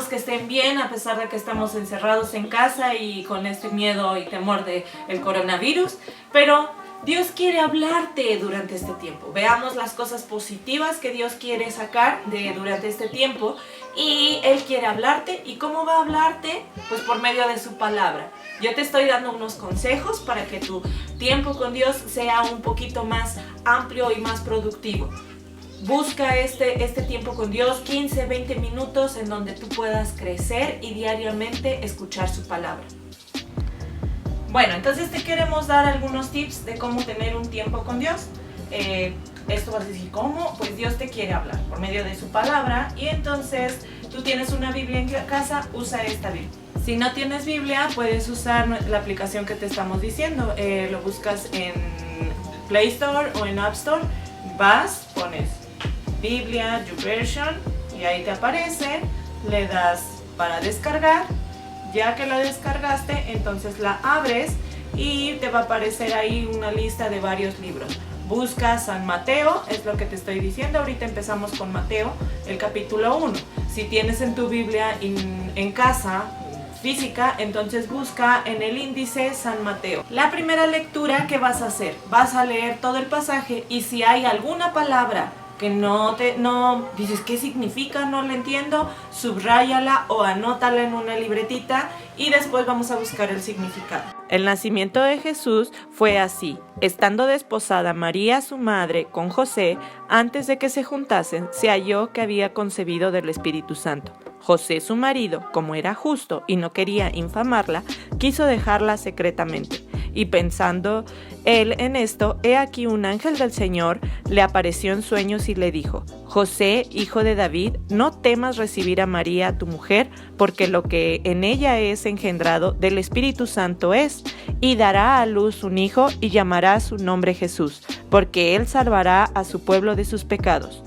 Esperamos que estén bien a pesar de que estamos encerrados en casa y con este miedo y temor del coronavirus, pero Dios quiere hablarte durante este tiempo. Veamos las cosas positivas que Dios quiere sacar durante este tiempo, y Él quiere hablarte. ¿Y cómo va a hablarte? Pues por medio de su palabra. Yo te estoy dando unos consejos para que tu tiempo con Dios sea un poquito más amplio y más productivo. Busca este tiempo con Dios, 15, 20 minutos en donde tú puedas crecer y diariamente escuchar su palabra. Bueno, entonces te queremos dar algunos tips de cómo tener un tiempo con Dios. Esto vas a decir, ¿cómo? Pues Dios te quiere hablar por medio de su palabra, y entonces tú tienes una Biblia en casa, usa esta Biblia. Si no tienes Biblia, puedes usar la aplicación que te estamos diciendo. Lo buscas en Play Store o en App Store. Vas, pones Biblia, YouVersion, y ahí te aparece. Le das para descargar. Ya que la descargaste, entonces la abres y te va a aparecer ahí una lista de varios libros. Busca San Mateo, es lo que te estoy diciendo. Ahorita empezamos con Mateo, el capítulo 1. Si tienes en tu Biblia en casa, física, entonces busca en el índice San Mateo. La primera lectura, ¿qué vas a hacer? Vas a leer todo el pasaje, y si hay alguna palabra que no dices qué significa, no la entiendo, subráyala o anótala en una libretita, y después vamos a buscar el significado. El nacimiento de Jesús fue así. Estando desposada María, su madre, con José, antes de que se juntasen, se halló que había concebido del Espíritu Santo. José, su marido, como era justo y no quería infamarla, quiso dejarla secretamente. Y pensando él en esto, he aquí un ángel del Señor le apareció en sueños y le dijo: José, hijo de David, no temas recibir a María, tu mujer, porque lo que en ella es engendrado del Espíritu Santo es, y dará a luz un hijo y llamará su nombre Jesús, porque él salvará a su pueblo de sus pecados.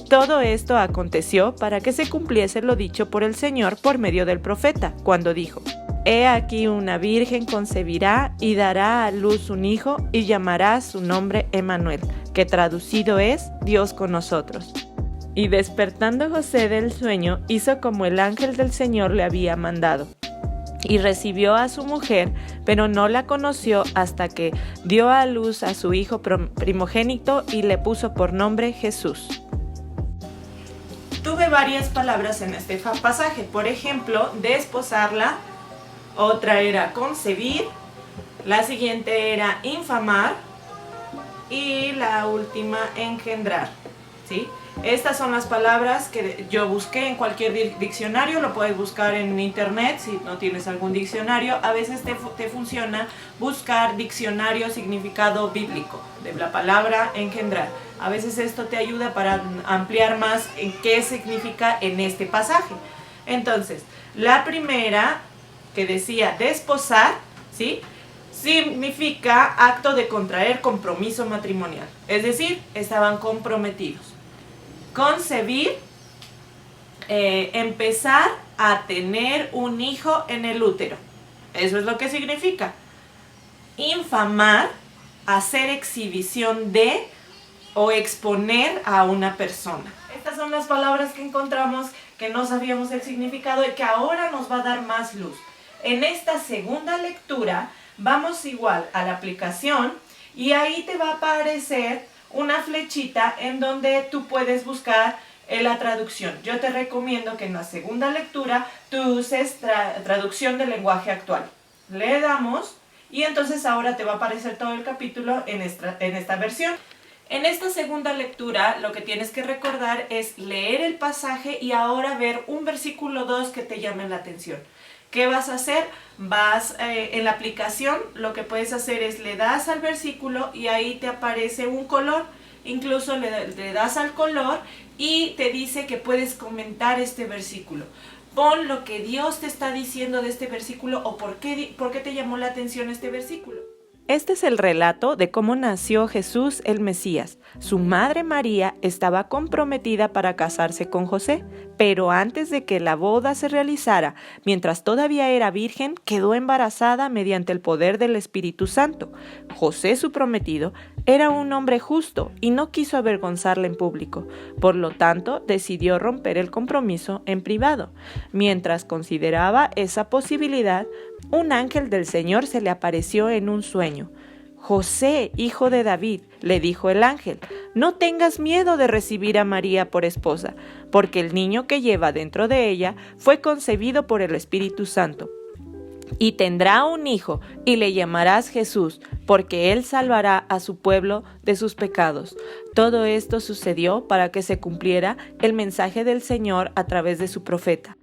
Todo esto aconteció para que se cumpliese lo dicho por el Señor por medio del profeta, cuando dijo: He aquí una virgen concebirá y dará a luz un hijo y llamará su nombre Emmanuel, que traducido es Dios con nosotros. Y despertando José del sueño, hizo como el ángel del Señor le había mandado. Y recibió a su mujer, pero no la conoció hasta que dio a luz a su hijo primogénito y le puso por nombre Jesús. Tuve varias palabras en este pasaje. Por ejemplo, desposarla. Otra era concebir, la siguiente era infamar y la última engendrar, ¿sí? Estas son las palabras que yo busqué en cualquier diccionario. Lo puedes buscar en internet si no tienes algún diccionario. A veces te funciona buscar diccionario significado bíblico de la palabra engendrar. A veces esto te ayuda para ampliar más en qué significa en este pasaje. Entonces, la primera, que decía desposar, ¿sí?, significa acto de contraer compromiso matrimonial. Es decir, estaban comprometidos. Concebir, empezar a tener un hijo en el útero. Eso es lo que significa. Infamar, hacer exhibición de o exponer a una persona. Estas son las palabras que encontramos que no sabíamos el significado y que ahora nos va a dar más luz. En esta segunda lectura vamos igual a la aplicación y ahí te va a aparecer una flechita en donde tú puedes buscar la traducción. Yo te recomiendo que en la segunda lectura tú uses traducción del lenguaje actual. Le damos y entonces ahora te va a aparecer todo el capítulo en esta versión. En esta segunda lectura lo que tienes que recordar es leer el pasaje y ahora ver un versículo 2 que te llame la atención. ¿Qué vas a hacer? Vas en la aplicación, lo que puedes hacer es le das al versículo y ahí te aparece un color. Incluso le das al color y te dice que puedes comentar este versículo. Pon lo que Dios te está diciendo de este versículo o por qué te llamó la atención este versículo. Este es el relato de cómo nació Jesús el Mesías. Su madre María estaba comprometida para casarse con José, pero antes de que la boda se realizara, mientras todavía era virgen, quedó embarazada mediante el poder del Espíritu Santo. José, su prometido, era un hombre justo y no quiso avergonzarla en público. Por lo tanto, decidió romper el compromiso en privado. Mientras consideraba esa posibilidad, un ángel del Señor se le apareció en un sueño. «José, hijo de David», le dijo el ángel, «no tengas miedo de recibir a María por esposa, porque el niño que lleva dentro de ella fue concebido por el Espíritu Santo. Y tendrá un hijo, y le llamarás Jesús, porque él salvará a su pueblo de sus pecados». Todo esto sucedió para que se cumpliera el mensaje del Señor a través de su profeta.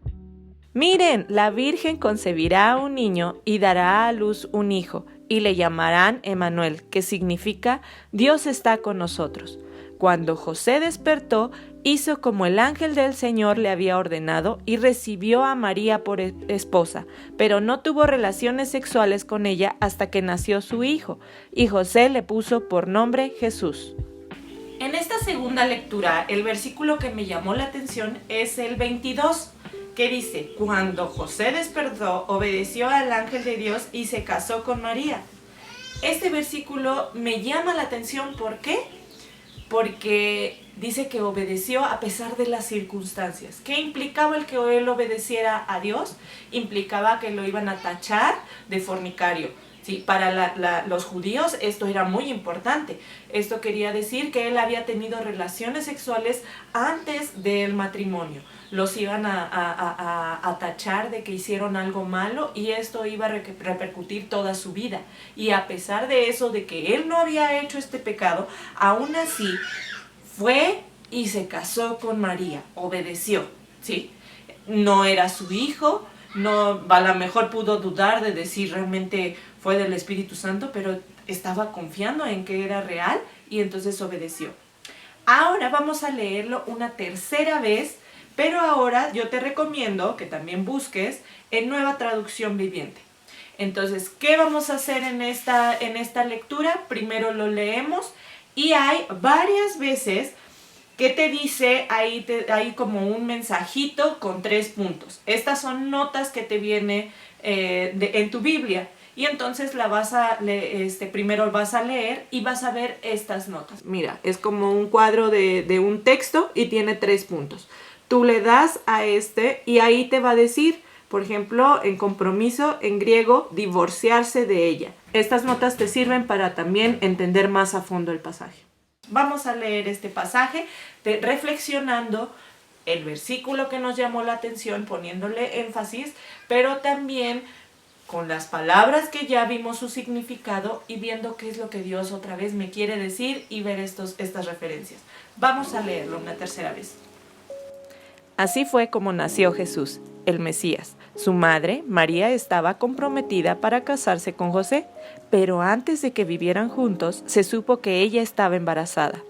«Miren, la Virgen concebirá un niño y dará a luz un hijo, y le llamarán Emmanuel, que significa Dios está con nosotros». Cuando José despertó, hizo como el ángel del Señor le había ordenado y recibió a María por esposa, pero no tuvo relaciones sexuales con ella hasta que nació su hijo, y José le puso por nombre Jesús. En esta segunda lectura, el versículo que me llamó la atención es el 22, que dice: «Cuando José despertó, obedeció al ángel de Dios y se casó con María». Este versículo me llama la atención, ¿por qué? Porque dice que obedeció a pesar de las circunstancias. ¿Qué implicaba el que él obedeciera a Dios? Implicaba que lo iban a tachar de fornicario. Sí, para los judíos esto era muy importante. Esto quería decir que él había tenido relaciones sexuales antes del matrimonio. Los iban a tachar de que hicieron algo malo y esto iba a repercutir toda su vida. Y a pesar de eso, de que él no había hecho este pecado, aún así fue y se casó con María, obedeció, ¿sí? No era su hijo, no, a lo mejor pudo dudar de decir realmente fue del Espíritu Santo, pero estaba confiando en que era real y entonces obedeció. Ahora vamos a leerlo una tercera vez, pero ahora yo te recomiendo que también busques en Nueva Traducción Viviente. Entonces, ¿qué vamos a hacer en esta lectura? Primero lo leemos y hay varias veces que te dice, ahí como un mensajito con 3 puntos. Estas son notas que te viene en tu Biblia. Y entonces primero vas a leer y vas a ver estas notas. Mira, es como un cuadro de un texto y tiene 3 puntos. Tú le das a y ahí te va a decir, por ejemplo, en compromiso, en griego, divorciarse de ella. Estas notas te sirven para también entender más a fondo el pasaje. Vamos a leer este pasaje reflexionando el versículo que nos llamó la atención, poniéndole énfasis, pero también con las palabras que ya vimos su significado y viendo qué es lo que Dios otra vez me quiere decir y ver estas referencias. Vamos a leerlo una tercera vez. Así fue como nació Jesús, el Mesías. Su madre, María, estaba comprometida para casarse con José, pero antes de que vivieran juntos, se supo que ella estaba embarazada.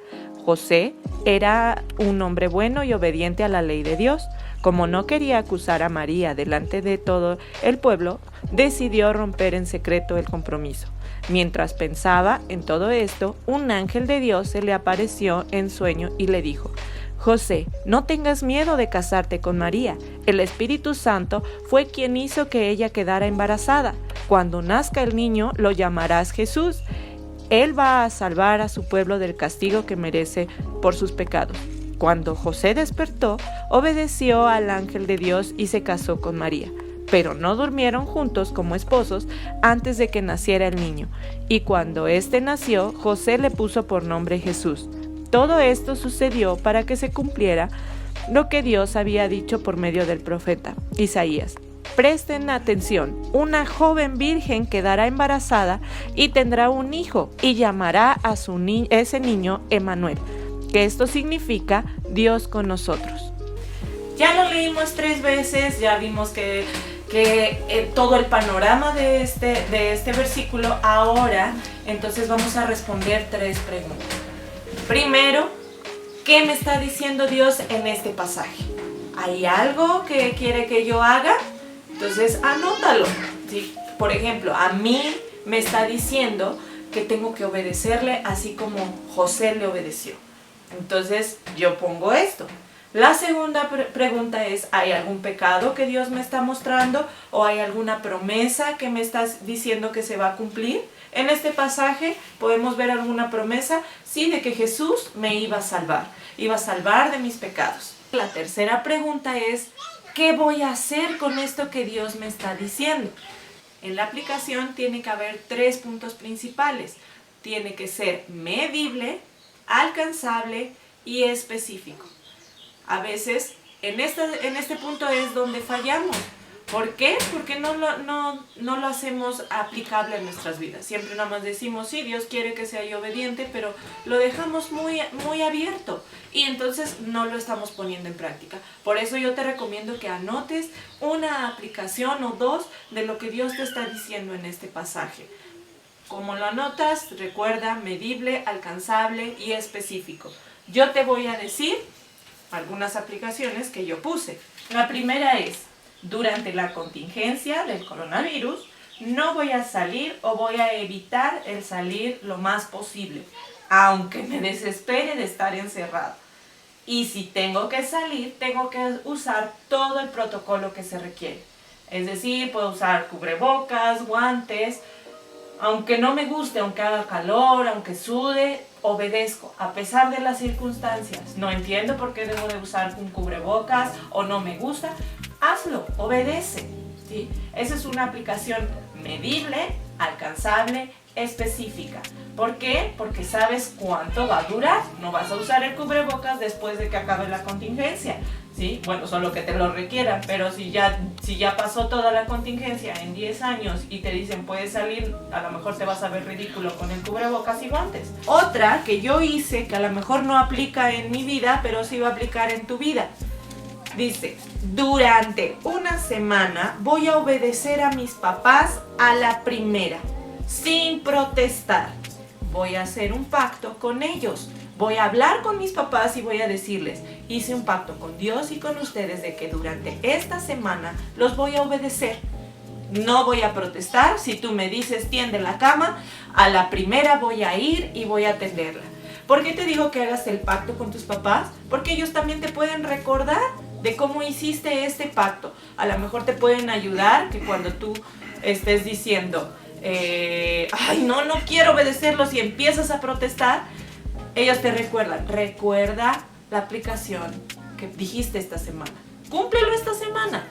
José era un hombre bueno y obediente a la ley de Dios. Como no quería acusar a María delante de todo el pueblo, decidió romper en secreto el compromiso. Mientras pensaba en todo esto, un ángel de Dios se le apareció en sueño y le dijo: «José, no tengas miedo de casarte con María. El Espíritu Santo fue quien hizo que ella quedara embarazada. Cuando nazca el niño, lo llamarás Jesús. Él va a salvar a su pueblo del castigo que merece por sus pecados». Cuando José despertó, obedeció al ángel de Dios y se casó con María. Pero no durmieron juntos como esposos antes de que naciera el niño. Y cuando éste nació, José le puso por nombre Jesús. Todo esto sucedió para que se cumpliera lo que Dios había dicho por medio del profeta Isaías. Presten atención, una joven virgen quedará embarazada y tendrá un hijo y llamará a ese niño Emmanuel, que esto significa Dios con nosotros. Ya lo leímos 3 veces, ya vimos que todo el panorama de este versículo. Ahora, entonces vamos a responder 3 preguntas. Primero, ¿qué me está diciendo Dios en este pasaje? ¿Hay algo que quiere que yo haga? Entonces, anótalo. ¿Sí? Por ejemplo, a mí me está diciendo que tengo que obedecerle así como José le obedeció. Entonces yo pongo esto. La segunda pregunta es, ¿hay algún pecado que Dios me está mostrando? ¿O hay alguna promesa que me estás diciendo que se va a cumplir? En este pasaje podemos ver alguna promesa, sí, de que Jesús me iba a salvar de mis pecados. La tercera pregunta es, ¿qué voy a hacer con esto que Dios me está diciendo? En la aplicación tiene que haber 3 puntos principales. Tiene que ser medible, alcanzable y específico. A veces en este punto es donde fallamos. ¿Por qué? Porque no lo hacemos aplicable en nuestras vidas. Siempre nada más decimos, sí, Dios quiere que sea yo obediente, pero lo dejamos muy abierto y entonces no lo estamos poniendo en práctica. Por eso yo te recomiendo que anotes una aplicación o 2 de lo que Dios te está diciendo en este pasaje. Como lo anotas, recuerda, medible, alcanzable y específico. Yo te voy a decir algunas aplicaciones que yo puse. La primera es, durante la contingencia del coronavirus, no voy a salir o voy a evitar el salir lo más posible, aunque me desespere de estar encerrado. Y si tengo que salir, tengo que usar todo el protocolo que se requiere. Es decir, puedo usar cubrebocas, guantes. Aunque no me guste, aunque haga calor, aunque sude, obedezco, a pesar de las circunstancias. No entiendo por qué debo de usar un cubrebocas o no me gusta. Hazlo, obedece, ¿sí? Esa es una aplicación medible, alcanzable, específica. ¿Por qué? Porque sabes cuánto va a durar. No vas a usar el cubrebocas después de que acabe la contingencia, ¿sí? Bueno, solo que te lo requieran, pero si ya pasó toda la contingencia en 10 años y te dicen puedes salir, a lo mejor te vas a ver ridículo con el cubrebocas y guantes. Otra que yo hice, que a lo mejor no aplica en mi vida, pero sí va a aplicar en tu vida. Dice, durante una semana voy a obedecer a mis papás a la primera, sin protestar. Voy a hacer un pacto con ellos. Voy a hablar con mis papás y voy a decirles, hice un pacto con Dios y con ustedes de que durante esta semana los voy a obedecer. No voy a protestar. Si tú me dices tiende la cama, a la primera voy a ir y voy a tenderla. ¿Por qué te digo que hagas el pacto con tus papás? Porque ellos también te pueden recordar de cómo hiciste este pacto. A lo mejor te pueden ayudar, que cuando tú estés diciendo, ay, no quiero obedecerlos y empiezas a protestar, ellos te recuerdan. Recuerda la aplicación que dijiste esta semana. Cúmplelo esta semana.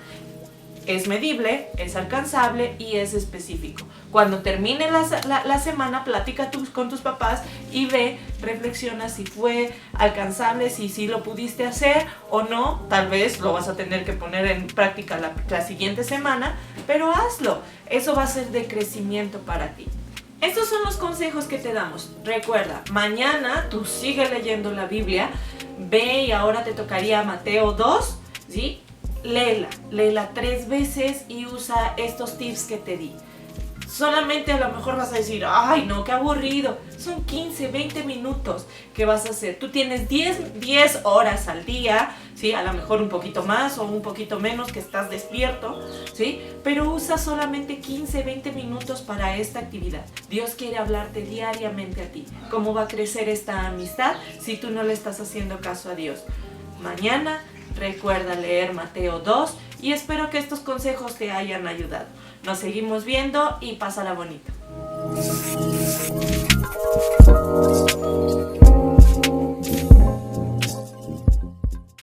Es medible, es alcanzable y es específico. Cuando termine la semana, platica con tus papás y reflexiona si fue alcanzable, si lo pudiste hacer o no. Tal vez lo vas a tener que poner en práctica la siguiente semana, pero hazlo. Eso va a ser de crecimiento para ti. Estos son los consejos que te damos. Recuerda, mañana tú sigue leyendo la Biblia. Ve y ahora te tocaría Mateo 2, ¿sí? Léela 3 veces y usa estos tips que te di. Solamente a lo mejor vas a decir, ay no, qué aburrido. Son 15, 20 minutos que vas a hacer. Tú tienes 10 horas al día, ¿sí? A lo mejor un poquito más o un poquito menos que estás despierto, ¿sí? Pero usa solamente 15, 20 minutos para esta actividad. Dios quiere hablarte diariamente a ti. ¿Cómo va a crecer esta amistad si tú no le estás haciendo caso a Dios? Mañana recuerda leer Mateo 2 y espero que estos consejos te hayan ayudado. Nos seguimos viendo y pásala bonito.